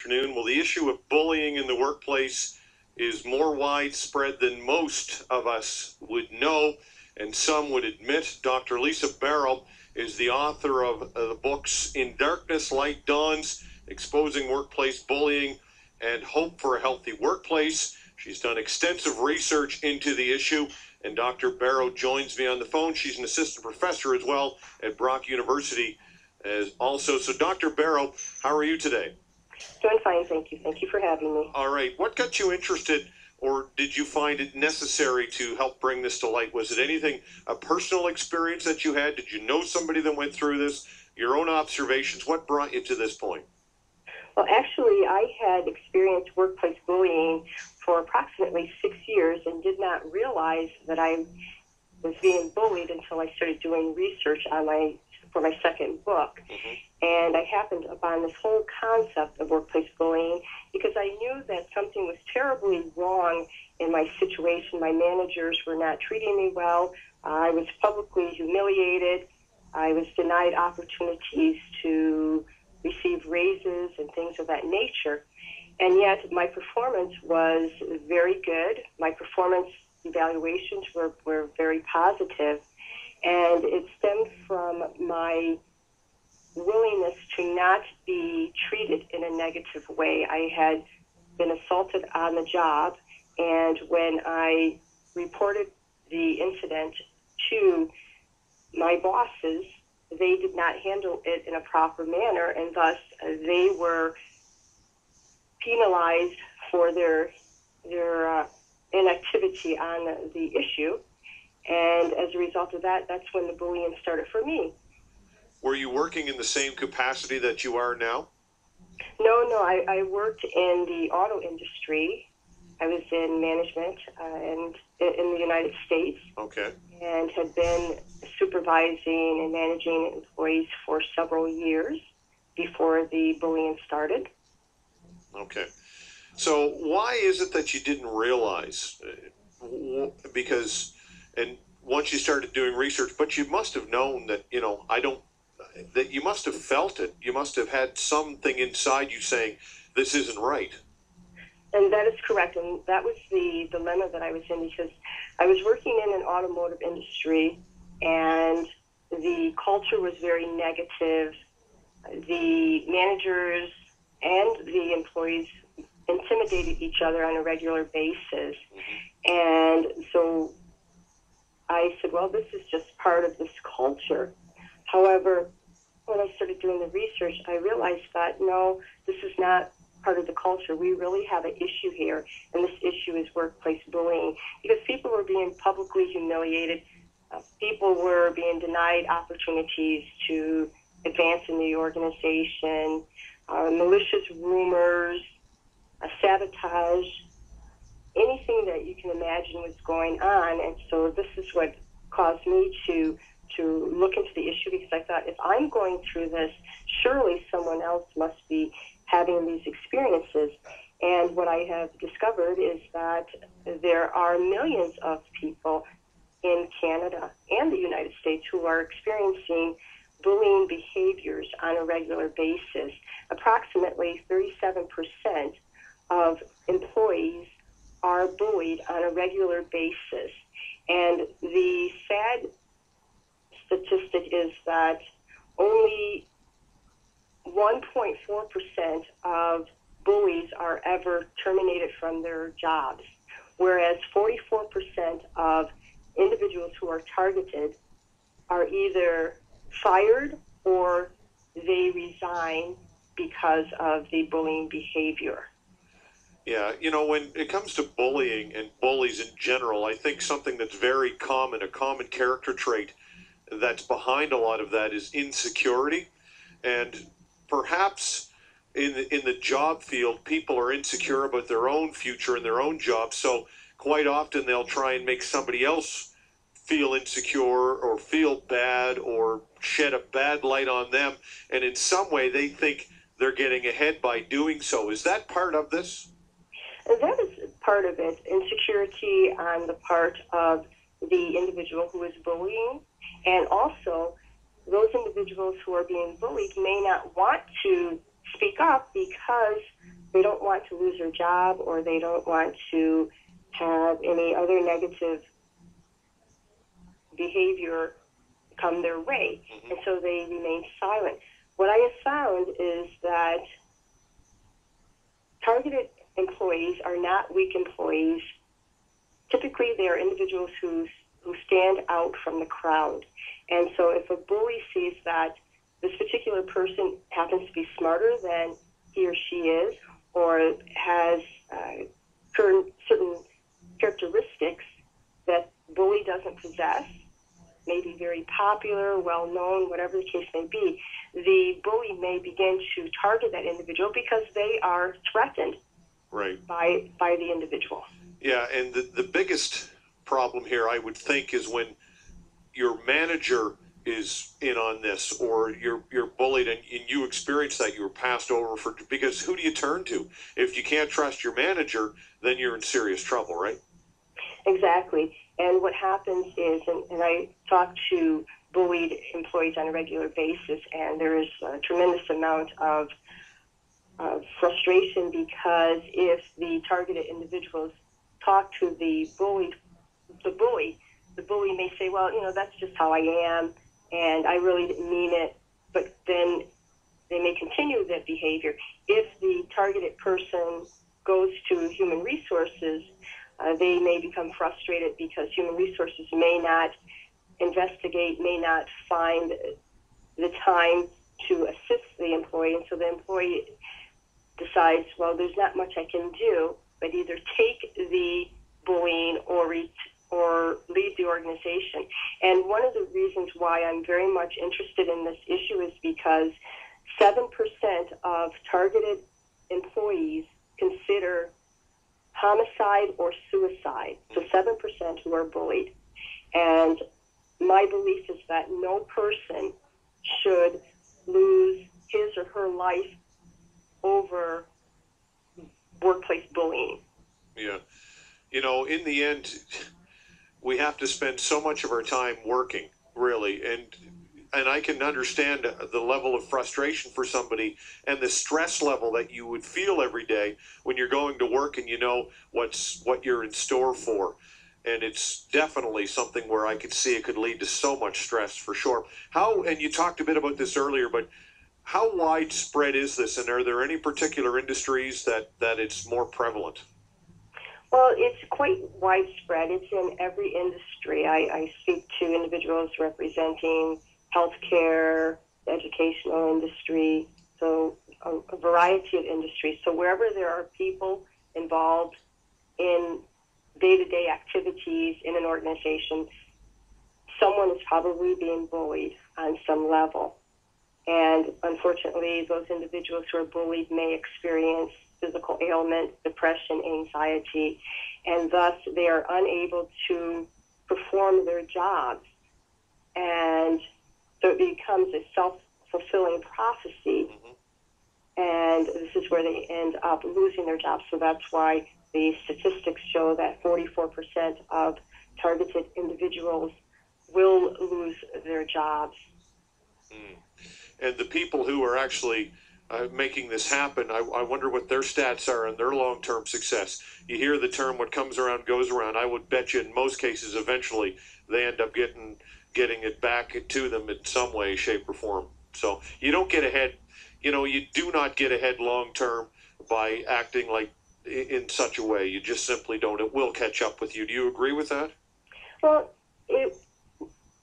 afternoon. Well, the issue of bullying in the workplace is more widespread than most of us would know, and some would admit. Dr. Lisa Barrow is the author of the books In Darkness, Light Dawns, Exposing Workplace Bullying and Hope for a Healthy Workplace. She's done extensive research into the issue, and Dr. Barrow joins me on the phone. She's an assistant professor as well at Brock University also. So Dr. Barrow, how are you today? Doing fine, thank you. Thank you for having me. All right. What got you interested, or did you find it necessary to help bring this to light? Was it anything, a personal experience that you had? Did you know somebody that went through this? Your own observations? What brought you to this point? Well, actually, I had experienced workplace bullying for approximately 6 years and did not realize that I was being bullied until I started doing research for my second book. Mm-hmm. And I happened upon this whole concept of workplace bullying because I knew that something was terribly wrong in my situation. My managers were not treating me well. I was publicly humiliated. I was denied opportunities to receive raises and things of that nature. And yet my performance was very good. My performance evaluations were very positive. And it stemmed from my willingness to not be treated in a negative way. I had been assaulted on the job, and when I reported the incident to my bosses, they did not handle it in a proper manner, and thus they were penalized for their inactivity on the issue. And as a result of that, that's when the bullying started for me. Were you working in the same capacity that you are now? No, I worked in the auto industry. I was in management and in the United States. Okay. And had been supervising and managing employees for several years before the bullying started. Okay. So why is it that you didn't realize? Because, and once you started doing research, but you must have known that, that you must have felt it. You must have had something inside you saying, this isn't right. And that is correct. And that was the dilemma that I was in, because I was working in an automotive industry and the culture was very negative. The managers and the employees intimidated each other on a regular basis. And so I said, well, this is just part of this culture. However, when I started doing the research, I realized that, no, this is not part of the culture. We really have an issue here, and this issue is workplace bullying, because people were being publicly humiliated. People were being denied opportunities to advance in the organization, malicious rumors, sabotage, anything that you can imagine was going on. And so this is what caused me to look into the issue, because I thought, if I'm going through this, surely someone else must be having these experiences. And what I have discovered is that there are millions of people in Canada and the United States who are experiencing bullying behaviors on a regular basis. Approximately 37% of employees are bullied on a regular basis. And the sad statistic is that only 1.4% of bullies are ever terminated from their jobs, whereas 44% of individuals who are targeted are either fired or they resign because of the bullying behavior. Yeah, when it comes to bullying and bullies in general, I think something that's very common, a common character trait that's behind a lot of that is insecurity. And perhaps in the job field, people are insecure about their own future and their own job. So quite often they'll try and make somebody else feel insecure or feel bad or shed a bad light on them. And in some way they think they're getting ahead by doing so. Is that part of this? That is part of it. Insecurity on the part of the individual who is bullying, and also those individuals who are being bullied may not want to speak up because they don't want to lose their job, or they don't want to have any other negative behavior come their way, and so they remain silent. What I have found is that targeted employees are not weak employees. Typically, they are individuals who stand out from the crowd. And so if a bully sees that this particular person happens to be smarter than he or she is, or has certain characteristics that bully doesn't possess, maybe very popular, well-known, whatever the case may be, the bully may begin to target that individual because they are threatened by the individual. Yeah, and the biggest problem here, I would think, is when your manager is in on this, or you're bullied, and you experience that, you were passed over for, because who do you turn to? If you can't trust your manager, then you're in serious trouble, right? Exactly. And what happens is, and I talk to bullied employees on a regular basis, and there is a tremendous amount of frustration, because if the targeted individuals talk to the bully may say, well, that's just how I am, and I really didn't mean it, but then they may continue that behavior. If the targeted person goes to human resources, they may become frustrated because human resources may not investigate, may not find the time to assist the employee, and so the employee decides, well, there's not much I can do, but either take the bullying or leave the organization. And one of the reasons why I'm very much interested in this issue is because 7% of targeted employees consider homicide or suicide. So 7% who are bullied. And my belief is that no person should lose his or her life over workplace bullying. Yeah. In the end, we have to spend so much of our time working, really, and I can understand the level of frustration for somebody and the stress level that you would feel every day when you're going to work and you know what you're in store for. And it's definitely something where I could see it could lead to so much stress, for sure. And you talked a bit about this earlier, but how widespread is this, and are there any particular industries that it's more prevalent? Well, it's quite widespread. It's in every industry. I speak to individuals representing healthcare, the educational industry, so a variety of industries. So wherever there are people involved in day-to-day activities in an organization, someone is probably being bullied on some level. And unfortunately, those individuals who are bullied may experience physical ailment, depression, anxiety, and thus they are unable to perform their jobs. And so it becomes a self-fulfilling prophecy, and this is where they end up losing their jobs. So that's why the statistics show that 44% of targeted individuals will lose their jobs. And the people who are actually making this happen, I wonder what their stats are and their long-term success. You hear the term, what comes around goes around. I would bet you in most cases eventually they end up getting it back to them in some way, shape, or form. So you don't get ahead, you do not get ahead long-term by acting like in such a way. You just simply don't. It will catch up with you. Do you agree with that? Well,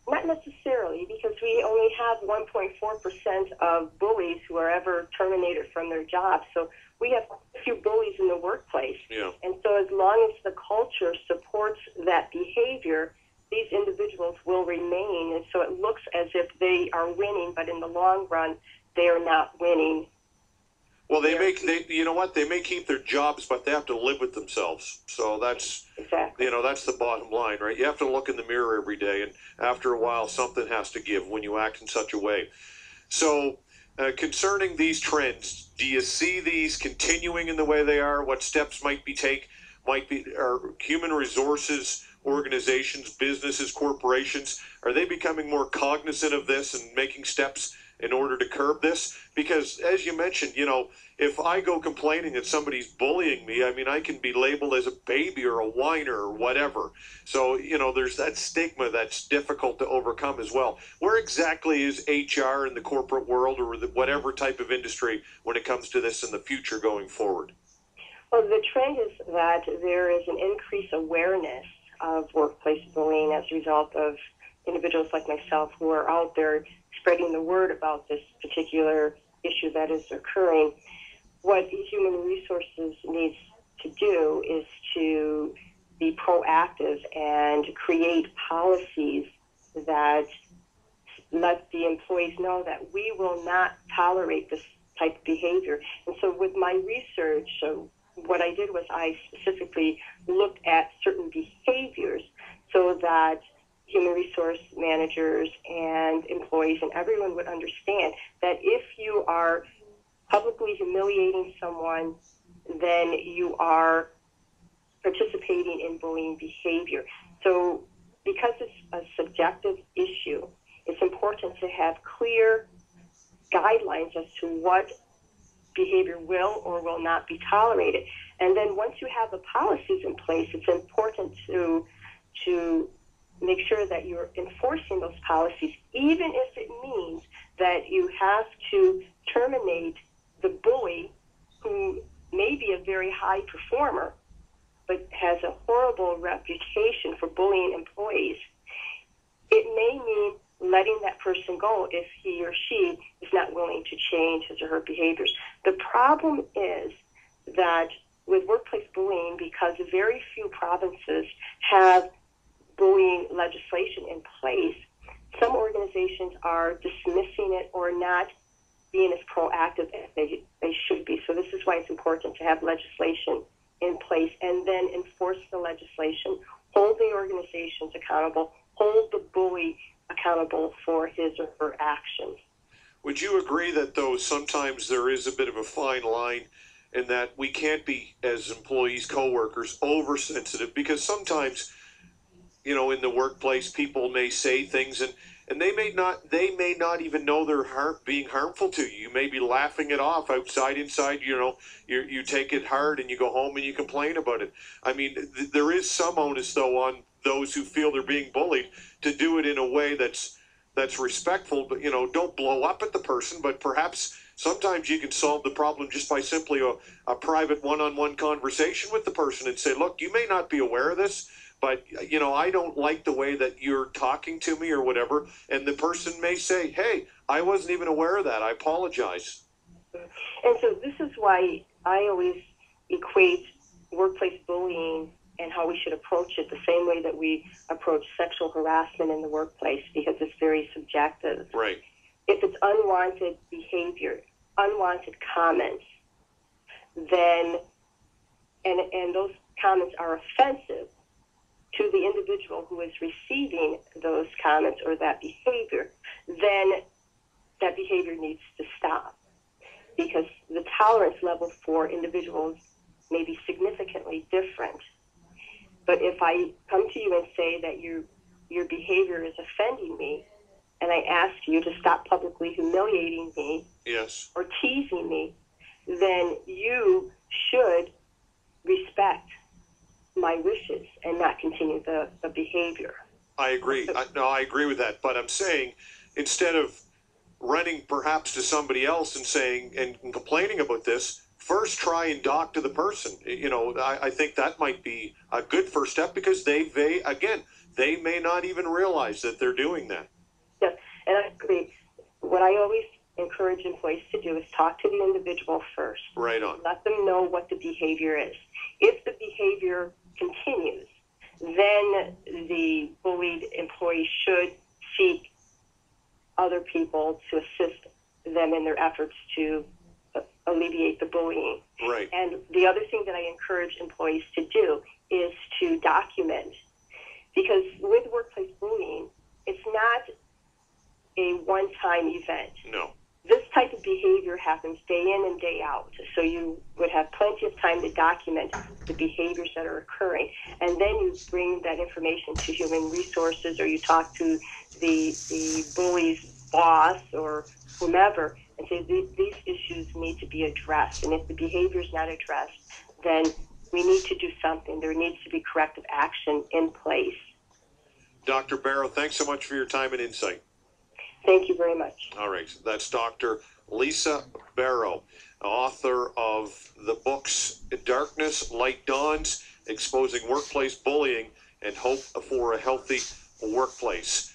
not necessarily, because we only have 1.4% of bullies who are ever terminated from their jobs. So we have a few bullies in the workplace. Yeah. And so as long as the culture supports that behavior, these individuals will remain. And so it looks as if they are winning, but in the long run, they are not winning. Well, they may keep their jobs, but they have to live with themselves. So that's, exactly. That's the bottom line, right? You have to look in the mirror every day, and after a while, something has to give when you act in such a way. So, concerning these trends, do you see these continuing in the way they are? What steps might be are human resources organizations, businesses, corporations, are they becoming more cognizant of this and making steps in order to curb this? Because as you mentioned, if I go complaining that somebody's bullying me, I mean, I can be labeled as a baby or a whiner or whatever. So, there's that stigma that's difficult to overcome as well. Where exactly is HR in the corporate world or whatever type of industry when it comes to this in the future going forward? Well, the trend is that there is an increased awareness of workplace bullying as a result of individuals like myself who are out there spreading the word about this particular issue that is occurring. What human resources needs to do is to be proactive and create policies that let the employees know that we will not tolerate this type of behavior. And so with my research, what I did was I specifically looked at certain behaviors so that human resource managers and employees and everyone would understand that if you are publicly humiliating someone, then you are participating in bullying behavior. So because it's a subjective issue, it's important to have clear guidelines as to what behavior will or will not be tolerated. And then once you have the policies in place, it's important to make sure that you're enforcing those policies, even if it means that you have to terminate the bully who may be a very high performer but has a horrible reputation for bullying employees. It may mean letting that person go if he or she is not willing to change his or her behaviors. The problem is that with workplace bullying, because very few provinces have bullying legislation in place, some organizations are dismissing it or not being as proactive as they should be. So this is why it's important to have legislation in place and then enforce the legislation, hold the organizations accountable, hold the bully accountable for his or her actions. Would you agree that, though, sometimes there is a bit of a fine line in that we can't be, as employees, coworkers, oversensitive? Because sometimes, in the workplace, people may say things and they may not even know they're being harmful to you. You may be laughing it off outside, inside, you take it hard and you go home and you complain about it. I mean, there is some onus, though, on those who feel they're being bullied to do it in a way that's respectful, but, don't blow up at the person, but perhaps sometimes you can solve the problem just by simply a private one-on-one conversation with the person and say, look, you may not be aware of this, but, I don't like the way that you're talking to me or whatever. And the person may say, hey, I wasn't even aware of that. I apologize. And so this is why I always equate workplace bullying and how we should approach it the same way that we approach sexual harassment in the workplace, because it's very subjective. Right. If it's unwanted behavior, unwanted comments, then, and those comments are offensive to the individual who is receiving those comments or that behavior, then that behavior needs to stop, because the tolerance level for individuals may be significantly different. But if I come to you and say that your behavior is offending me, and I ask you to stop publicly humiliating me, yes, or teasing me, then you should respect my wishes and not continue the behavior. I agree. I agree with that. But I'm saying, instead of running perhaps to somebody else and saying and complaining about this, first try and talk to the person. I think that might be a good first step, because they may not even realize that they're doing that. Yes, and I agree. What I always encourage employees to do is talk to the individual first. Right on. Let them know what the behavior is. If the behavior continues, then the bullied employee should seek other people to assist them in their efforts to alleviate the bullying. Right. And the other thing that I encourage employees to do is to document, because with workplace bullying, it's not a one-time event. No. This type of behavior happens day in and day out, so you would have plenty of time to document the behaviors that are occurring, and then you bring that information to human resources, or you talk to the bully's boss or whomever and say these issues need to be addressed. And if the behavior is not addressed, then we need to do something. There needs to be corrective action in place. Dr. Barrow, thanks so much for your time and insight. Thank you very much. All right, that's Dr. Lisa Barrow, author of the books Darkness, Light Dawns, Exposing Workplace Bullying, and Hope for a Healthy Workplace.